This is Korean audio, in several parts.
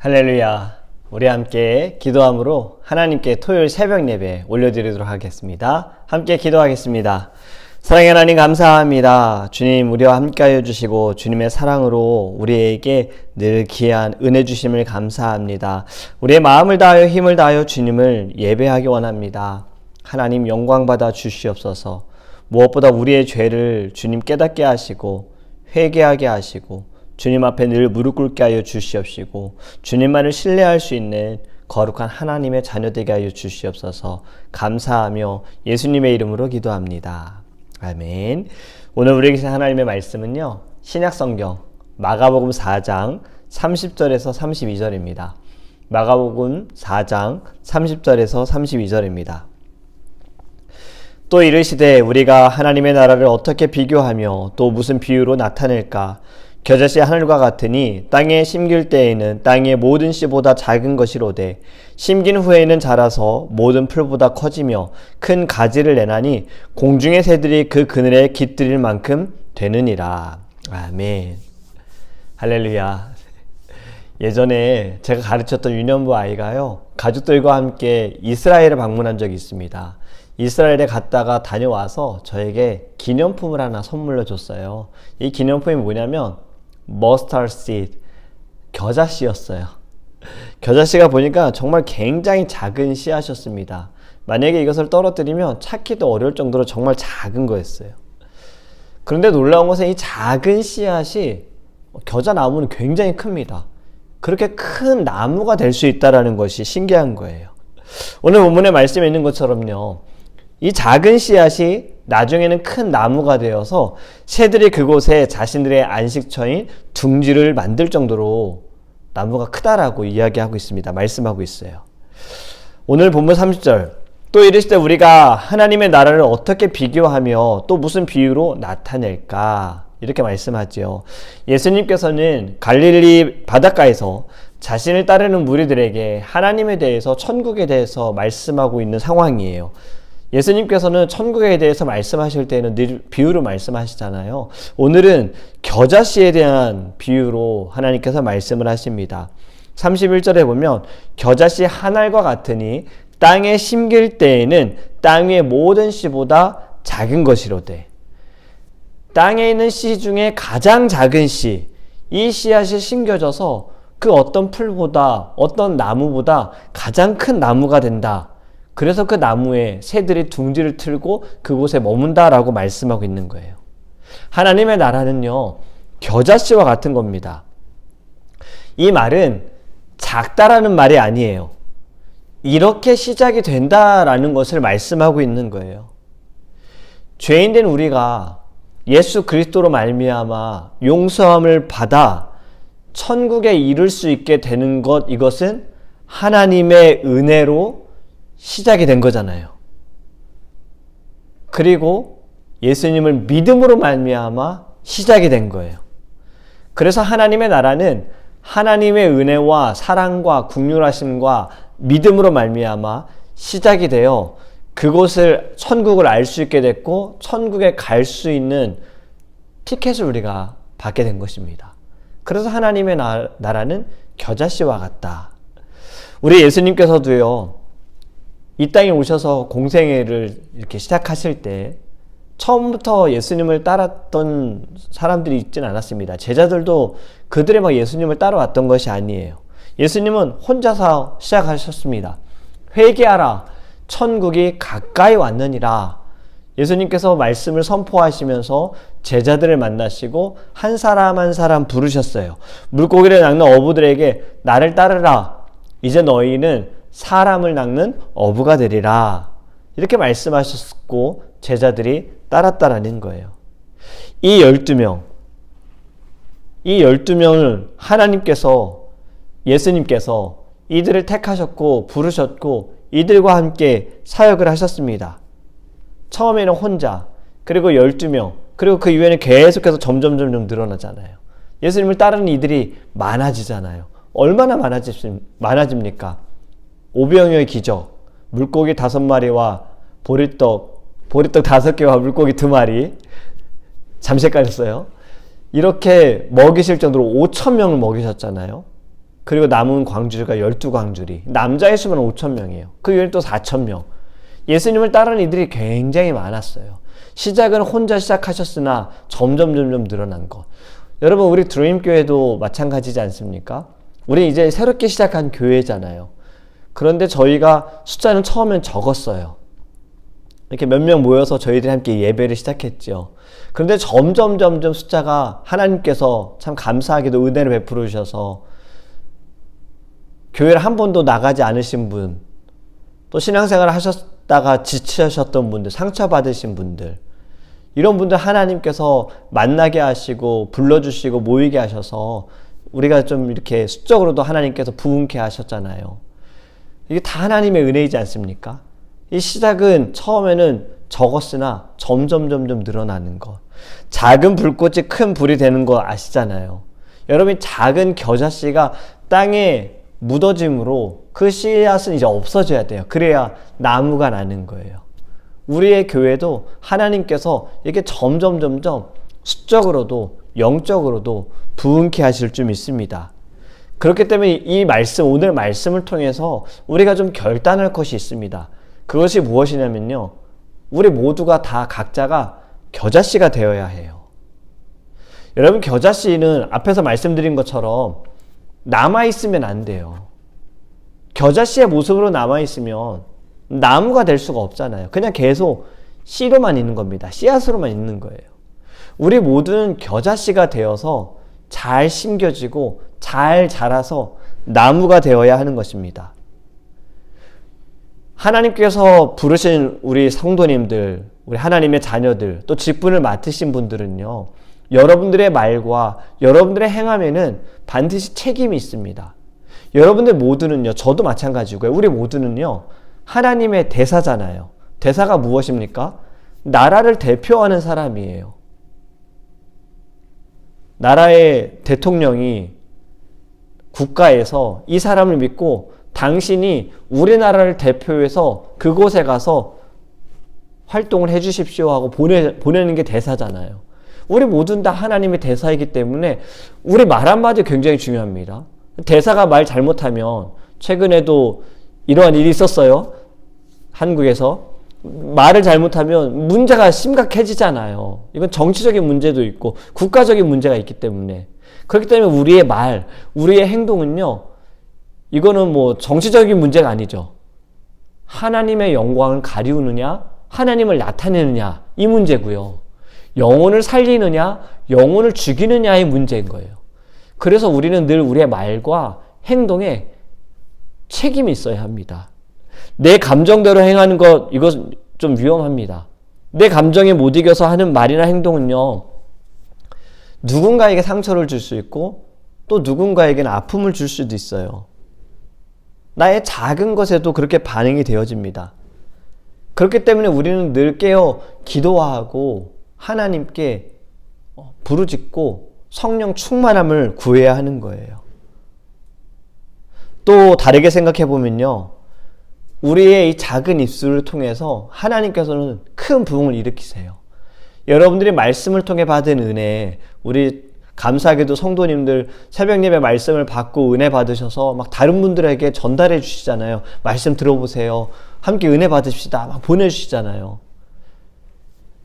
할렐루야. 우리 함께 기도함으로 하나님께 토요일 새벽 예배 올려드리도록 하겠습니다. 함께 기도하겠습니다. 사랑의 하나님 감사합니다. 주님 우리와 함께하여 주시고 주님의 사랑으로 우리에게 늘 귀한 은혜 주심을 감사합니다. 우리의 마음을 다하여 힘을 다하여 주님을 예배하기 원합니다. 하나님 영광 받아 주시옵소서. 무엇보다 우리의 죄를 주님 깨닫게 하시고 회개하게 하시고 주님 앞에 늘 무릎 꿇게 하여 주시옵시고 주님만을 신뢰할 수 있는 거룩한 하나님의 자녀 되게 하여 주시옵소서. 감사하며 예수님의 이름으로 기도합니다. 아멘. 오늘 우리에게 하나님의 말씀은요, 신약성경 마가복음 4장 30절에서 32절입니다. 마가복음 4장 30절에서 32절입니다. 또 이르시되 우리가 하나님의 나라를 어떻게 비교하며 또 무슨 비유로 나타낼까? 겨자씨 하늘과 같으니 땅에 심길 때에는 땅의 모든 씨보다 작은 것이로되 심긴 후에는 자라서 모든 풀보다 커지며 큰 가지를 내나니 공중의 새들이 그 그늘에 깃들일 만큼 되느니라. 아멘. 할렐루야. 예전에 제가 가르쳤던 유년부 아이가요, 가족들과 함께 이스라엘을 방문한 적이 있습니다. 이스라엘에 갔다가 다녀와서 저에게 기념품을 하나 선물로 줬어요. 이 기념품이 뭐냐면 머스타드 씨드, 겨자씨였어요. 겨자씨가 보니까 정말 굉장히 작은 씨앗이었습니다. 만약에 이것을 떨어뜨리면 찾기도 어려울 정도로 정말 작은 거였어요. 그런데 놀라운 것은 이 작은 씨앗이 겨자나무는 굉장히 큽니다. 그렇게 큰 나무가 될 수 있다는 것이 신기한 거예요. 오늘 본문의 말씀에 있는 것처럼요, 이 작은 씨앗이 나중에는 큰 나무가 되어서 새들이 그곳에 자신들의 안식처인 둥지를 만들 정도로 나무가 크다라고 이야기하고 있습니다. 말씀하고 있어요. 오늘 본문 30절, 또 이르시되 우리가 하나님의 나라를 어떻게 비교하며 또 무슨 비유로 나타낼까? 이렇게 말씀하죠. 예수님께서는 갈릴리 바닷가에서 자신을 따르는 무리들에게 하나님에 대해서, 천국에 대해서 말씀하고 있는 상황이에요. 예수님께서는 천국에 대해서 말씀하실 때는 늘 비유로 말씀하시잖아요. 오늘은 겨자씨에 대한 비유로 하나님께서 말씀을 하십니다. 31절에 보면 겨자씨 한 알과 같으니 땅에 심길 때에는 땅 위의 모든 씨보다 작은 것이로되, 땅에 있는 씨 중에 가장 작은 씨, 이 씨앗이 심겨져서 그 어떤 풀보다, 어떤 나무보다 가장 큰 나무가 된다. 그래서 그 나무에 새들이 둥지를 틀고 그곳에 머문다라고 말씀하고 있는 거예요. 하나님의 나라는요, 겨자씨와 같은 겁니다. 이 말은 작다라는 말이 아니에요. 이렇게 시작이 된다라는 것을 말씀하고 있는 거예요. 죄인된 우리가 예수 그리스도로 말미암아 용서함을 받아 천국에 이를 수 있게 되는 것, 이것은 하나님의 은혜로 시작이 된 거잖아요. 그리고 예수님을 믿음으로 말미암아 시작이 된 거예요. 그래서 하나님의 나라는 하나님의 은혜와 사랑과 긍휼하심과 믿음으로 말미암아 시작이 되어 그곳을, 천국을 알 수 있게 됐고 천국에 갈 수 있는 티켓을 우리가 받게 된 것입니다. 그래서 하나님의 나라는 겨자씨와 같다. 우리 예수님께서도요, 이 땅에 오셔서 공생애를 이렇게 시작하실 때 처음부터 예수님을 따랐던 사람들이 있진 않았습니다. 제자들도 그들의 막 예수님을 따라왔던 것이 아니에요. 예수님은 혼자서 시작하셨습니다. 회개하라, 천국이 가까이 왔느니라. 예수님께서 말씀을 선포하시면서 제자들을 만나시고 한 사람 한 사람 부르셨어요. 물고기를 낚는 어부들에게 나를 따르라. 이제 너희는 사람을 낚는 어부가 되리라. 이렇게 말씀하셨고 제자들이 따랐다라는 거예요. 이 12명을 하나님께서, 예수님께서 이들을 택하셨고 부르셨고 이들과 함께 사역을 하셨습니다. 처음에는 혼자, 그리고 12명, 그리고 그 이후에는 계속해서 점점 늘어나잖아요. 예수님을 따르는 이들이 많아지잖아요. 얼마나 많아집니까? 오병이어의 기적, 물고기 5마리와 보리떡 5개와 물고기 2마리, 잠시 헷갈렸어요. 이렇게 먹이실 정도로 5,000명을 먹이셨잖아요. 그리고 남은 광주리가 12광주리. 남자의 수만 5,000명이에요. 그 외에는 또 4,000명. 예수님을 따르는 이들이 굉장히 많았어요. 시작은 혼자 시작하셨으나 점점 늘어난 것. 여러분, 우리 드림교회도 마찬가지지 않습니까? 우리 이제 새롭게 시작한 교회잖아요. 그런데 저희가 숫자는 처음엔 적었어요. 이렇게 몇 명 모여서 저희들이 함께 예배를 시작했죠. 그런데 점점 숫자가 하나님께서 참 감사하게도 은혜를 베풀어 주셔서 교회를 한 번도 나가지 않으신 분, 또 신앙생활을 하셨다가 지치셨던 분들, 상처받으신 분들, 이런 분들 하나님께서 만나게 하시고 불러주시고 모이게 하셔서 우리가 좀 이렇게 수적으로도 하나님께서 부흥케 하셨잖아요. 이게 다 하나님의 은혜이지 않습니까? 이 시작은 처음에는 적었으나 점점 늘어나는 것. 작은 불꽃이 큰 불이 되는 거 아시잖아요. 여러분, 작은 겨자씨가 땅에 묻어짐으로 그 씨앗은 이제 없어져야 돼요. 그래야 나무가 나는 거예요. 우리의 교회도 하나님께서 이렇게 점점 수적으로도 영적으로도 부흥케 하실 줄 믿습니다. 그렇기 때문에 이 말씀, 오늘 말씀을 통해서 우리가 좀 결단할 것이 있습니다. 그것이 무엇이냐면요, 우리 모두가 다 각자가 겨자씨가 되어야 해요. 여러분, 겨자씨는 앞에서 말씀드린 것처럼 남아있으면 안 돼요. 겨자씨의 모습으로 남아있으면 나무가 될 수가 없잖아요. 그냥 계속 씨로만 있는 겁니다. 씨앗으로만 있는 거예요. 우리 모두는 겨자씨가 되어서 잘 심겨지고 잘 자라서 나무가 되어야 하는 것입니다. 하나님께서 부르신 우리 성도님들, 우리 하나님의 자녀들, 또 직분을 맡으신 분들은요, 여러분들의 말과 여러분들의 행함에는 반드시 책임이 있습니다. 여러분들 모두는요, 저도 마찬가지고요, 우리 모두는요, 하나님의 대사잖아요. 대사가 무엇입니까? 나라를 대표하는 사람이에요. 나라의 대통령이 국가에서 이 사람을 믿고 당신이 우리나라를 대표해서 그곳에 가서 활동을 해주십시오 하고 보내는 게 대사잖아요. 우리 모두는 다 하나님의 대사이기 때문에 우리 말 한마디 굉장히 중요합니다. 대사가 말 잘못하면, 최근에도 이러한 일이 있었어요. 한국에서 말을 잘못하면 문제가 심각해지잖아요. 이건 정치적인 문제도 있고 국가적인 문제가 있기 때문에. 그렇기 때문에 우리의 말, 우리의 행동은요, 이거는 뭐 정치적인 문제가 아니죠. 하나님의 영광을 가리우느냐, 하나님을 나타내느냐, 이 문제고요. 영혼을 살리느냐, 영혼을 죽이느냐의 문제인 거예요. 그래서 우리는 늘 우리의 말과 행동에 책임이 있어야 합니다. 내 감정대로 행하는 것, 이것 좀 위험합니다. 내 감정에 못 이겨서 하는 말이나 행동은요, 누군가에게 상처를 줄 수 있고 또 누군가에게는 아픔을 줄 수도 있어요. 나의 작은 것에도 그렇게 반응이 되어집니다. 그렇기 때문에 우리는 늘 깨어 기도하고 하나님께 부르짖고 성령 충만함을 구해야 하는 거예요. 또 다르게 생각해 보면요, 우리의 이 작은 입술을 통해서 하나님께서는 큰 부흥을 일으키세요. 여러분들이 말씀을 통해 받은 은혜, 우리 감사하게도 성도님들 새벽 예배 말씀을 받고 은혜 받으셔서 막 다른 분들에게 전달해 주시잖아요. 말씀 들어보세요. 함께 은혜 받읍시다. 막 보내주시잖아요.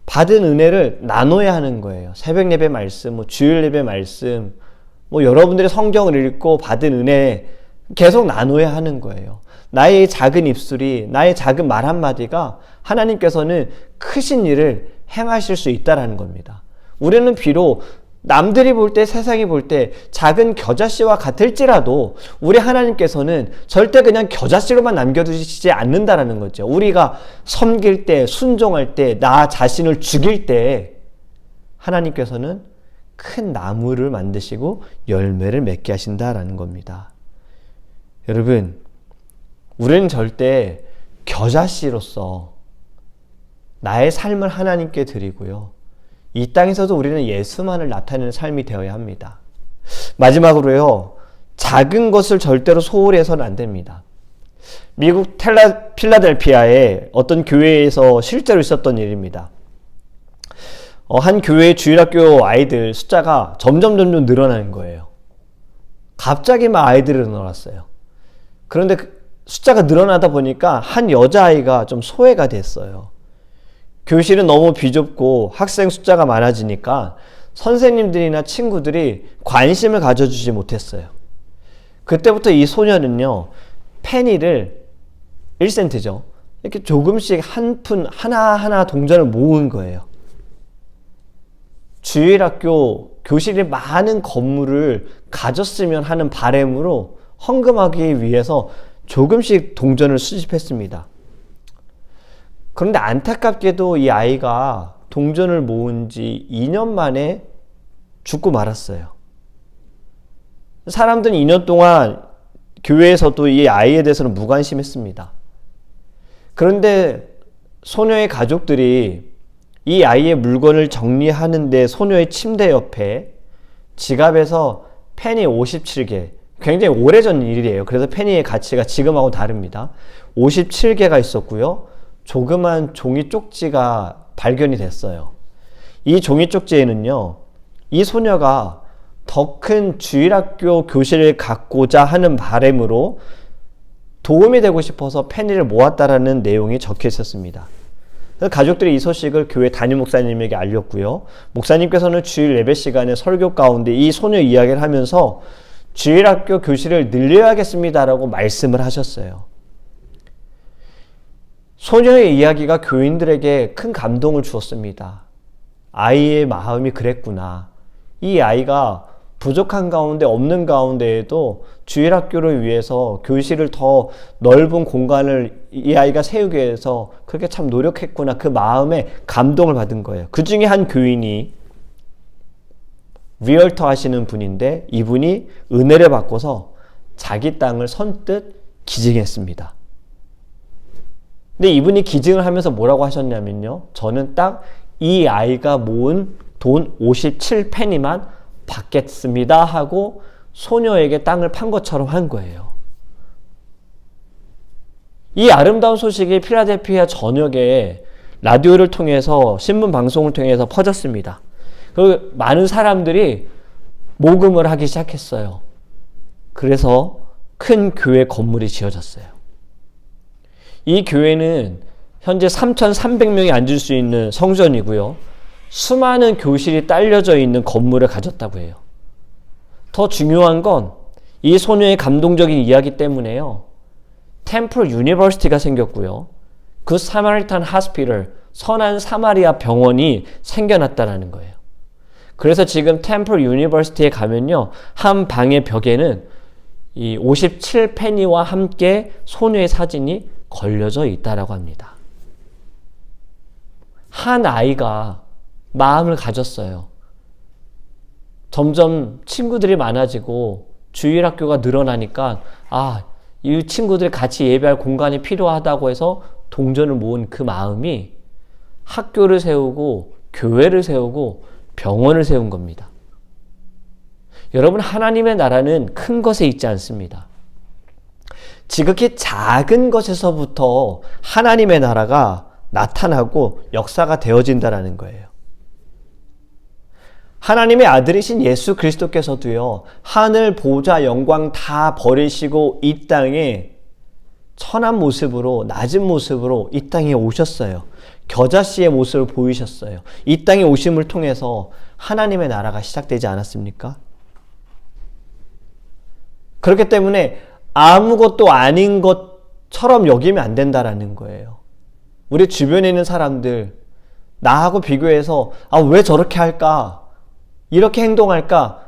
받은 은혜를 나눠야 하는 거예요. 새벽 예배 말씀, 주일 예배 말씀, 여러분들이 성경을 읽고 받은 은혜 계속 나눠야 하는 거예요. 나의 작은 입술이, 나의 작은 말 한마디가 하나님께서는 크신 일을 행하실 수 있다라는 겁니다. 우리는 비록 남들이 볼 때, 세상이 볼 때 작은 겨자씨와 같을지라도 우리 하나님께서는 절대 그냥 겨자씨로만 남겨두시지 않는다라는 거죠. 우리가 섬길 때, 순종할 때, 나 자신을 죽일 때 하나님께서는 큰 나무를 만드시고 열매를 맺게 하신다라는 겁니다. 여러분, 우리는 절대 겨자씨로서 나의 삶을 하나님께 드리고요, 이 땅에서도 우리는 예수만을 나타내는 삶이 되어야 합니다. 마지막으로요, 작은 것을 절대로 소홀히 해서는 안 됩니다. 미국 필라델피아의 어떤 교회에서 실제로 있었던 일입니다. 한 교회의 주일학교 아이들 숫자가 점점 늘어나는 거예요. 갑자기 막 아이들을 늘어났어요. 그런데 숫자가 늘어나다 보니까 한 여자아이가 좀 소외가 됐어요. 교실은 너무 비좁고 학생 숫자가 많아지니까 선생님들이나 친구들이 관심을 가져주지 못했어요. 그때부터 이 소녀는요, 페니를 1센트죠. 이렇게 조금씩 한 푼 하나하나 동전을 모은 거예요. 주일학교 교실이 많은 건물을 가졌으면 하는 바람으로 헌금하기 위해서 조금씩 동전을 수집했습니다. 그런데 안타깝게도 이 아이가 동전을 모은 지 2년 만에 죽고 말았어요. 사람들은 2년 동안 교회에서도 이 아이에 대해서는 무관심했습니다. 그런데 소녀의 가족들이 이 아이의 물건을 정리하는데 소녀의 침대 옆에 지갑에서 페니 57개, 굉장히 오래전 일이에요. 그래서 페니의 가치가 지금하고 다릅니다. 57개가 있었고요. 조그만 종이 쪽지가 발견이 됐어요. 이 종이 쪽지에는요, 이 소녀가 더 큰 주일학교 교실을 갖고자 하는 바람으로 도움이 되고 싶어서 페니를 모았다라는 내용이 적혀 있었습니다. 그래서 가족들이 이 소식을 교회 담임 목사님에게 알렸고요. 목사님께서는 주일 예배 시간에 설교 가운데 이 소녀 이야기를 하면서 주일학교 교실을 늘려야겠습니다라고 말씀을 하셨어요. 소녀의 이야기가 교인들에게 큰 감동을 주었습니다. 아이의 마음이 그랬구나. 이 아이가 부족한 가운데 없는 가운데에도 주일학교를 위해서 교실을 더 넓은 공간을 이 아이가 세우기 위해서 그렇게 참 노력했구나. 그 마음에 감동을 받은 거예요. 그 중에 한 교인이 리얼터 하시는 분인데 이분이 은혜를 받고서 자기 땅을 선뜻 기증했습니다. 근데 이분이 기증을 하면서 뭐라고 하셨냐면요. 저는 딱 이 아이가 모은 돈 57페니만 받겠습니다 하고 소녀에게 땅을 판 것처럼 한 거예요. 이 아름다운 소식이 필라델피아 전역에 라디오를 통해서 신문 방송을 통해서 퍼졌습니다. 그리고 많은 사람들이 모금을 하기 시작했어요. 그래서 큰 교회 건물이 지어졌어요. 이 교회는 현재 3,300명이 앉을 수 있는 성전이고요. 수많은 교실이 딸려져 있는 건물을 가졌다고 해요. 더 중요한 건 이 소녀의 감동적인 이야기 때문에요. 템플 유니버시티가 생겼고요. 그 사마리탄 하스피털, 선한 사마리아 병원이 생겨났다는 거예요. 그래서 지금 템플 유니버시티에 가면요. 한 방의 벽에는 이 57페니와 함께 소녀의 사진이 걸려져 있다라고 합니다. 한 아이가 마음을 가졌어요. 점점 친구들이 많아지고 주일학교가 늘어나니까 이 친구들이 같이 예배할 공간이 필요하다고 해서 동전을 모은 그 마음이 학교를 세우고 교회를 세우고 병원을 세운 겁니다. 여러분, 하나님의 나라는 큰 것에 있지 않습니다. 지극히 작은 것에서부터 하나님의 나라가 나타나고 역사가 되어진다라는 거예요. 하나님의 아들이신 예수 그리스도께서도요, 하늘 보좌 영광 다 버리시고 이 땅에 천한 모습으로, 낮은 모습으로 이 땅에 오셨어요. 겨자씨의 모습을 보이셨어요. 이 땅에 오심을 통해서 하나님의 나라가 시작되지 않았습니까? 그렇기 때문에 아무것도 아닌 것처럼 여기면 안 된다라는 거예요. 우리 주변에 있는 사람들, 나하고 비교해서 왜 저렇게 할까? 이렇게 행동할까?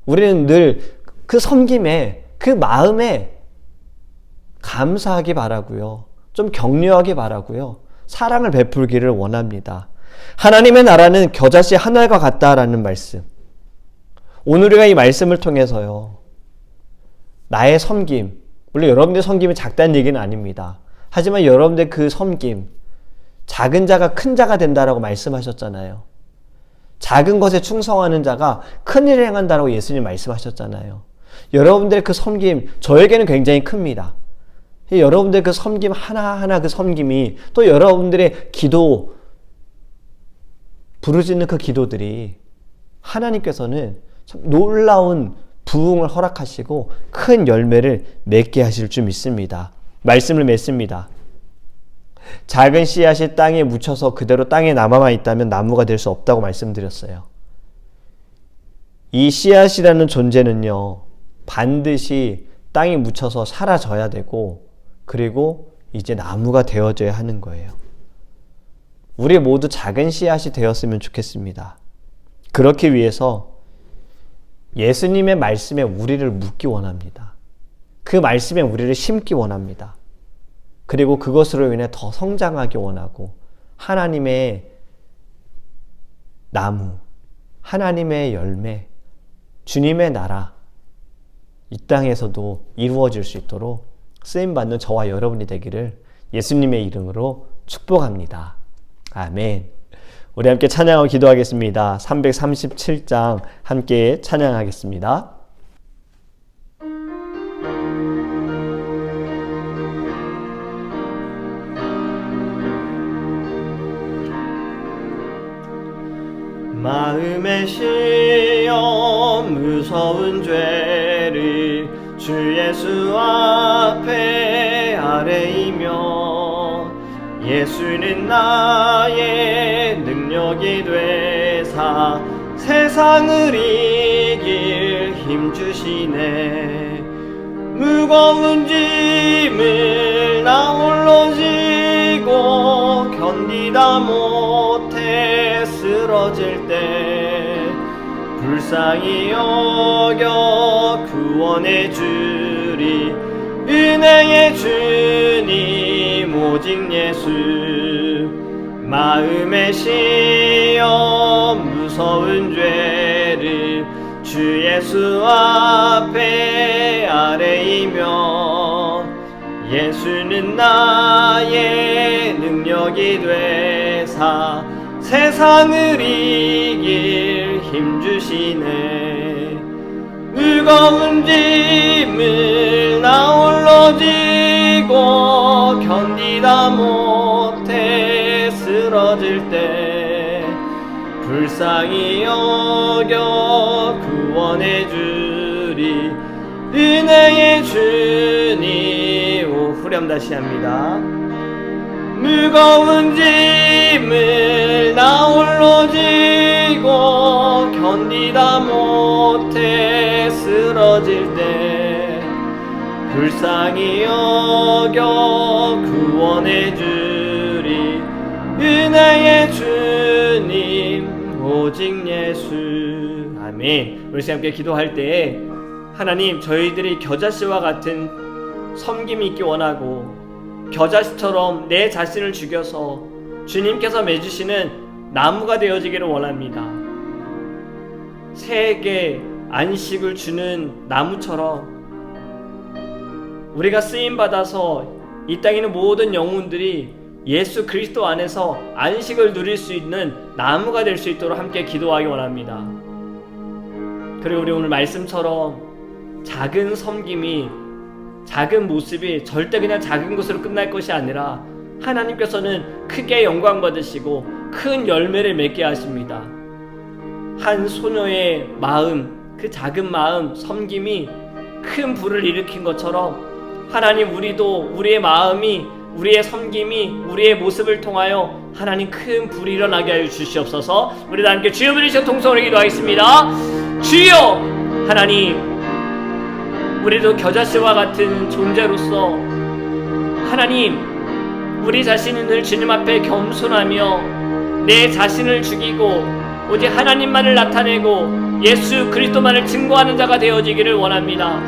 우리는 늘 그 섬김에, 그 마음에 감사하기 바라고요. 좀 격려하기 바라고요. 사랑을 베풀기를 원합니다. 하나님의 나라는 겨자씨 한 알과 같다라는 말씀. 오늘 우리가 이 말씀을 통해서요, 나의 섬김, 물론 여러분들의 섬김이 작다는 얘기는 아닙니다. 하지만 여러분들 그 섬김, 작은 자가 큰 자가 된다라고 말씀하셨잖아요. 작은 것에 충성하는 자가 큰 일을 행한다라고 예수님 말씀하셨잖아요. 여러분들의 그 섬김, 저에게는 굉장히 큽니다. 여러분들의 그 섬김 하나하나, 그 섬김이 또 여러분들의 기도, 부르짖는 그 기도들이 하나님께서는 참 놀라운 부흥을 허락하시고 큰 열매를 맺게 하실 줄 믿습니다. 말씀을 맺습니다. 작은 씨앗이 땅에 묻혀서 그대로 땅에 남아만 있다면 나무가 될 수 없다고 말씀드렸어요. 이 씨앗이라는 존재는요, 반드시 땅에 묻혀서 사라져야 되고, 그리고 이제 나무가 되어져야 하는 거예요. 우리 모두 작은 씨앗이 되었으면 좋겠습니다. 그렇기 위해서 예수님의 말씀에 우리를 묻기 원합니다. 그 말씀에 우리를 심기 원합니다. 그리고 그것으로 인해 더 성장하기 원하고, 하나님의 나무, 하나님의 열매, 주님의 나라, 이 땅에서도 이루어질 수 있도록 쓰임받는 저와 여러분이 되기를 예수님의 이름으로 축복합니다. 아멘. 우리 함께 찬양하고 기도하겠습니다. 337장 함께 찬양하겠습니다. 마음의 시험 무서운 죄를 주 예수 앞에 아뢰이며 예수는 나의 능력이 되사 세상을 이길 힘 주시네. 무거운 짐을 나 홀로 지고 견디다 못해 쓰러질 때 불쌍히 여겨 구원해 주리 은혜의 주님 오직 예수. 마음의 시험 무서운 죄를 주 예수 앞에 아뢰이며 예수는 나의 능력이 되사 세상을 이길 힘 주시네. 무거운 짐을 나 홀로 지고 견디다 못해 쓰러질 때 불쌍히 여겨 구원해 주리 은혜의 주님. 오, 후렴 다시 합니다. 무거운 짐을 나 홀로 지고 견디다 못해 쓰러질 때 불쌍히 여겨 구원해 주리 은혜의 주님 오직 예수. 아멘. 우리 함께 기도할 때에 하나님, 저희들이 겨자씨와 같은 섬김이 있기 원하고 겨자씨처럼 내 자신을 죽여서 주님께서 맺으시는 나무가 되어지기를 원합니다. 새에게 안식을 주는 나무처럼 우리가 쓰임받아서 이 땅에 있는 모든 영혼들이 예수 그리스도 안에서 안식을 누릴 수 있는 나무가 될 수 있도록 함께 기도하기 원합니다. 그리고 우리 오늘 말씀처럼 작은 섬김이, 작은 모습이 절대 그냥 작은 것으로 끝날 것이 아니라 하나님께서는 크게 영광 받으시고 큰 열매를 맺게 하십니다. 한 소녀의 마음, 그 작은 마음, 섬김이 큰 불을 일으킨 것처럼 하나님, 우리도 우리의 마음이, 우리의 섬김이, 우리의 모습을 통하여 하나님 큰 불이 일어나게 하여 주시옵소서. 우리 다 함께 주여 부르시고 통성으로 기도하겠습니다. 주여! 하나님, 우리도 겨자씨와 같은 존재로서 하나님, 우리 자신을 주님 앞에 겸손하며 내 자신을 죽이고 오직 하나님만을 나타내고 예수 그리스도만을 증거하는 자가 되어지기를 원합니다.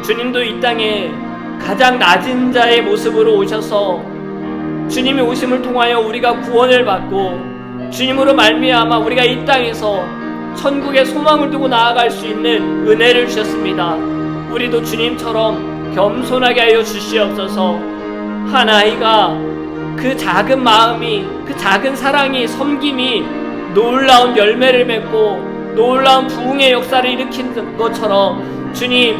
주님도 이 땅에 가장 낮은 자의 모습으로 오셔서 주님의 오심을 통하여 우리가 구원을 받고 주님으로 말미암아 우리가 이 땅에서 천국의 소망을 두고 나아갈 수 있는 은혜를 주셨습니다. 우리도 주님처럼 겸손하게 하여 주시옵소서. 한 아이가 그 작은 마음이, 그 작은 사랑이, 섬김이 놀라운 열매를 맺고 놀라운 부흥의 역사를 일으킨 것처럼 주님,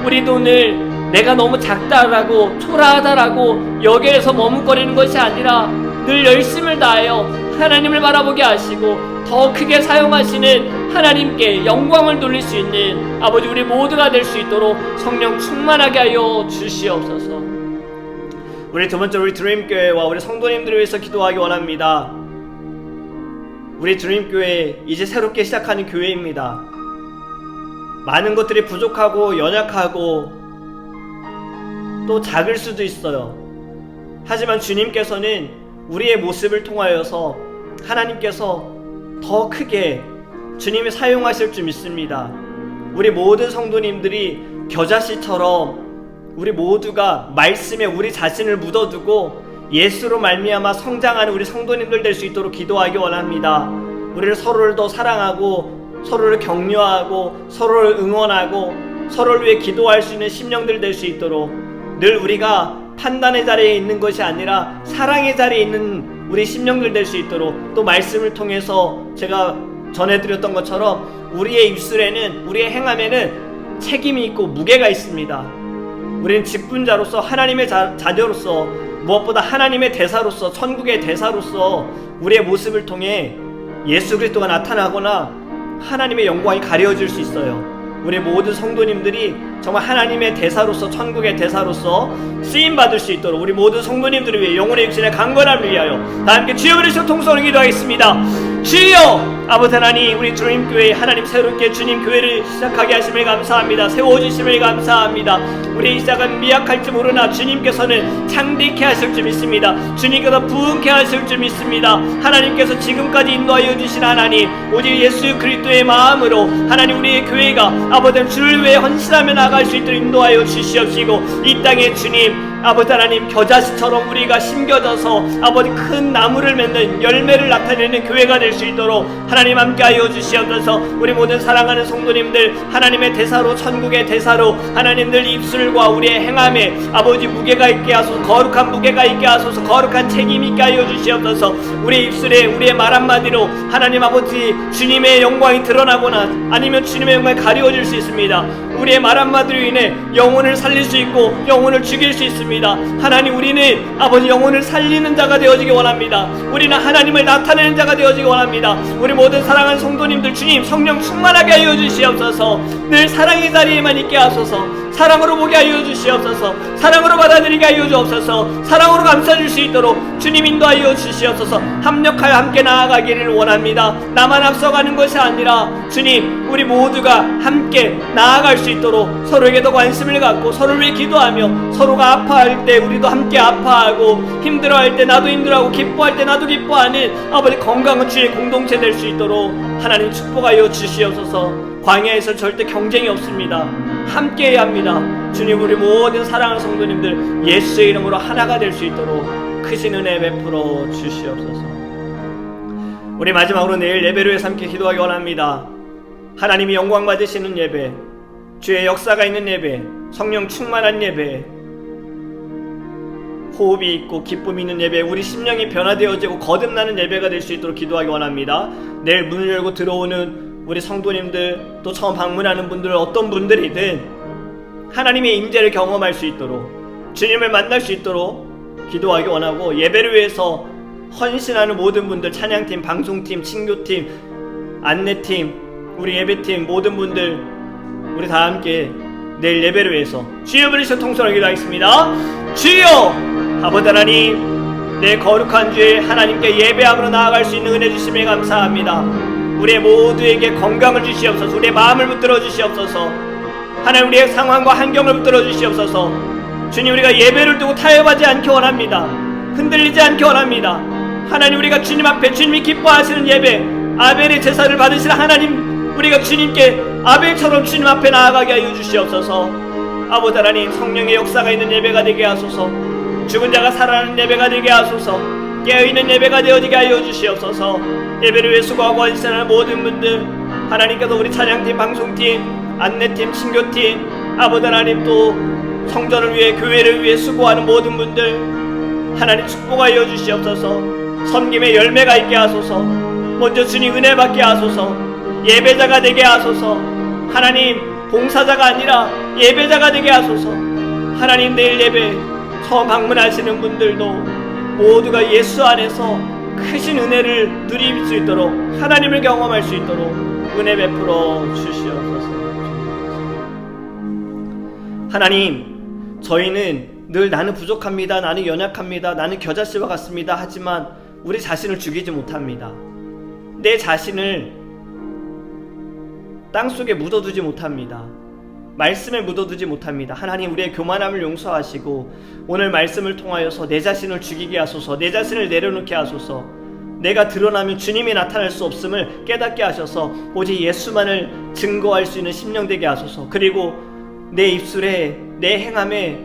우리도 오늘 내가 너무 작다라고 초라하다라고 여기에서 머뭇거리는 것이 아니라 늘 열심을 다하여 하나님을 바라보게 하시고 더 크게 사용하시는 하나님께 영광을 돌릴 수 있는 아버지 우리 모두가 될 수 있도록 성령 충만하게 하여 주시옵소서. 우리 두 번째 우리 드림교회와 우리 성도님들을 위해서 기도하기 원합니다. 우리 드림교회 이제 새롭게 시작하는 교회입니다. 많은 것들이 부족하고 연약하고 또 작을 수도 있어요. 하지만 주님께서는 우리의 모습을 통하여서 하나님께서 더 크게 주님이 사용하실 줄 믿습니다. 우리 모든 성도님들이 겨자씨처럼 우리 모두가 말씀에 우리 자신을 묻어두고 예수로 말미암아 성장하는 우리 성도님들 될 수 있도록 기도하기 원합니다. 우리를 서로를 더 사랑하고 서로를 격려하고 서로를 응원하고 서로를 위해 기도할 수 있는 심령들 될 수 있도록 늘 우리가 판단의 자리에 있는 것이 아니라 사랑의 자리에 있는 우리 심령들 될 수 있도록 또 말씀을 통해서 제가 전해드렸던 것처럼 우리의 입술에는 우리의 행함에는 책임이 있고 무게가 있습니다. 우리는 직분자로서 하나님의 자녀로서 무엇보다 하나님의 대사로서 천국의 대사로서 우리의 모습을 통해 예수 그리스도가 나타나거나 하나님의 영광이 가려질 수 있어요. 우리 모든 성도님들이 정말 하나님의 대사로서 천국의 대사로서 쓰임받을 수 있도록 우리 모든 성도님들을 위해 영혼의 육신의 강건함을 위하여 다 함께 주여 그리스도 통성으로 기도하겠습니다. 주여 아버지 하나님, 우리 주님교회 하나님 새롭게 주님 교회를 시작하게 하심을 감사합니다. 세워주심을 감사합니다. 우리의 시작은 미약할지 모르나 주님께서는 창대케 하실 줄 믿습니다. 주님께서 부흥케 하실 줄 믿습니다. 하나님께서 지금까지 인도하여 주신 하나님, 오직 예수 그리스도의 마음으로 하나님 우리의 교회가 아버지 주를 위해 헌신하며 나갈 수 있도록 인도하여 주시옵시고, 이 땅에 주님 아버지 하나님 겨자씨처럼 우리가 심겨져서 아버지 큰 나무를 맺는 열매를 나타내는 교회가 될 수 있도록 하나님 함께하여 주시옵소서. 우리 모든 사랑하는 성도님들 하나님의 대사로 천국의 대사로 하나님들 입술과 우리의 행함에 아버지 무게가 있게 하소서. 거룩한 무게가 있게 하소서. 거룩한 책임 있게 하여 주시옵소서. 우리의 입술에 우리의 말 한마디로 하나님 아버지 주님의 영광이 드러나거나 아니면 주님의 영광이 가려질 수 있습니다. 우리의 말 한마디로 인해 영혼을 살릴 수 있고 영혼을 죽일 수 있습니다. 하나님 우리는 아버지 영혼을 살리는 자가 되어지기 원합니다. 우리는 하나님을 나타내는 자가 되어지기 원합니다. 우리 모든 사랑하는 성도님들 주님 성령 충만하게 하여 주시옵소서. 늘 사랑의 자리에만 있게 하소서. 사랑으로 보게 하여 주시옵소서. 사랑으로 받아들이게 하여 주옵소서. 사랑으로 감싸줄 수 있도록 주님 인도하여 주시옵소서. 합력하여 함께 나아가기를 원합니다. 나만 앞서가는 것이 아니라 주님 우리 모두가 함께 나아갈 수 있도록 서로에게 더 관심을 갖고 서로를 위해 기도하며 서로가 아파할 때 우리도 함께 아파하고 힘들어할 때 나도 힘들어하고 기뻐할 때 나도 기뻐하는 아버지 건강한 주의 공동체 될 수 있도록 하나님 축복하여 주시옵소서. 광야에서 절대 경쟁이 없습니다. 함께해야 합니다. 주님 우리 모든 사랑하는 성도님들 예수의 이름으로 하나가 될 수 있도록 크신 은혜 베풀어 주시옵소서. 우리 마지막으로 내일 예배를 위해서 함께 기도하기 원합니다. 하나님이 영광 받으시는 예배, 주의 역사가 있는 예배, 성령 충만한 예배, 호흡이 있고 기쁨이 있는 예배, 우리 심령이 변화되어지고 거듭나는 예배가 될 수 있도록 기도하기 원합니다. 내일 문을 열고 들어오는 우리 성도님들, 또 처음 방문하는 분들, 어떤 분들이든 하나님의 임재를 경험할 수 있도록 주님을 만날 수 있도록 기도하기 원하고, 예배를 위해서 헌신하는 모든 분들, 찬양팀, 방송팀, 친교팀, 안내팀, 우리 예배팀 모든 분들 우리 다 함께 내일 예배를 위해서 주여 부르시어 통성으로 기도하겠습니다. 주여 아버지 하나님, 내 거룩한 주에 하나님께 예배함으로 나아갈 수 있는 은혜 주심에 감사합니다. 우리의 모두에게 건강을 주시옵소서. 우리의 마음을 붙들어 주시옵소서. 하나님 우리의 상황과 환경을 붙들어 주시옵소서. 주님 우리가 예배를 두고 타협하지 않게 원합니다. 흔들리지 않게 원합니다. 하나님 우리가 주님 앞에 주님이 기뻐하시는 예배, 아벨의 제사를 받으시는 하나님, 우리가 주님께 아벨처럼 주님 앞에 나아가게 하여 주시옵소서. 아버지 하나님 성령의 역사가 있는 예배가 되게 하소서. 죽은 자가 살아나는 예배가 되게 하소서. 깨어있는 예배가 되어지게 하여 주시옵소서. 예배를 위해 수고하고 헌신하는 모든 분들 하나님께서 우리 찬양팀, 방송팀, 안내팀, 친교팀, 아버지 하나님 또 성전을 위해 교회를 위해 수고하는 모든 분들 하나님 축복하여 주시옵소서. 섬김의 열매가 있게 하소서. 먼저 주님 은혜 받게 하소서. 예배자가 되게 하소서. 하나님 봉사자가 아니라 예배자가 되게 하소서. 하나님 내일 예배 처음 방문하시는 분들도 모두가 예수 안에서 크신 은혜를 누릴 수 있도록, 하나님을 경험할 수 있도록 은혜 베풀어 주시옵소서. 하나님, 저희는 늘 나는 부족합니다, 나는 연약합니다, 나는 겨자씨와 같습니다 하지만 우리 자신을 죽이지 못합니다. 내 자신을 땅속에 묻어두지 못합니다. 말씀에 묻어두지 못합니다. 하나님, 우리의 교만함을 용서하시고 오늘 말씀을 통하여서 내 자신을 죽이게 하소서, 내 자신을 내려놓게 하소서, 내가 드러나면 주님이 나타날 수 없음을 깨닫게 하셔서 오직 예수만을 증거할 수 있는 심령 되게 하소서. 그리고 내 입술에, 내 행함에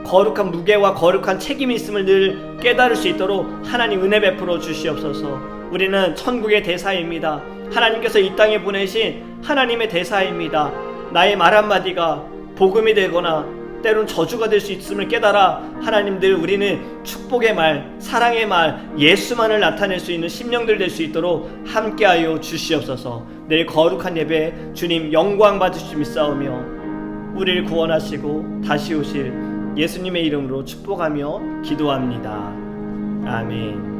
거룩한 무게와 거룩한 책임이 있음을 늘 깨달을 수 있도록 하나님 은혜 베풀어 주시옵소서. 우리는 천국의 대사입니다. 하나님께서 이 땅에 보내신 하나님의 대사입니다. 나의 말 한마디가 복음이 되거나 때론 저주가 될 수 있음을 깨달아 하나님들, 우리는 축복의 말, 사랑의 말, 예수만을 나타낼 수 있는 심령들 될 수 있도록 함께하여 주시옵소서. 내일 거룩한 예배 주님 영광 받으실 줄 믿사오며 우리를 구원하시고 다시 오실 예수님의 이름으로 축복하며 기도합니다. 아멘.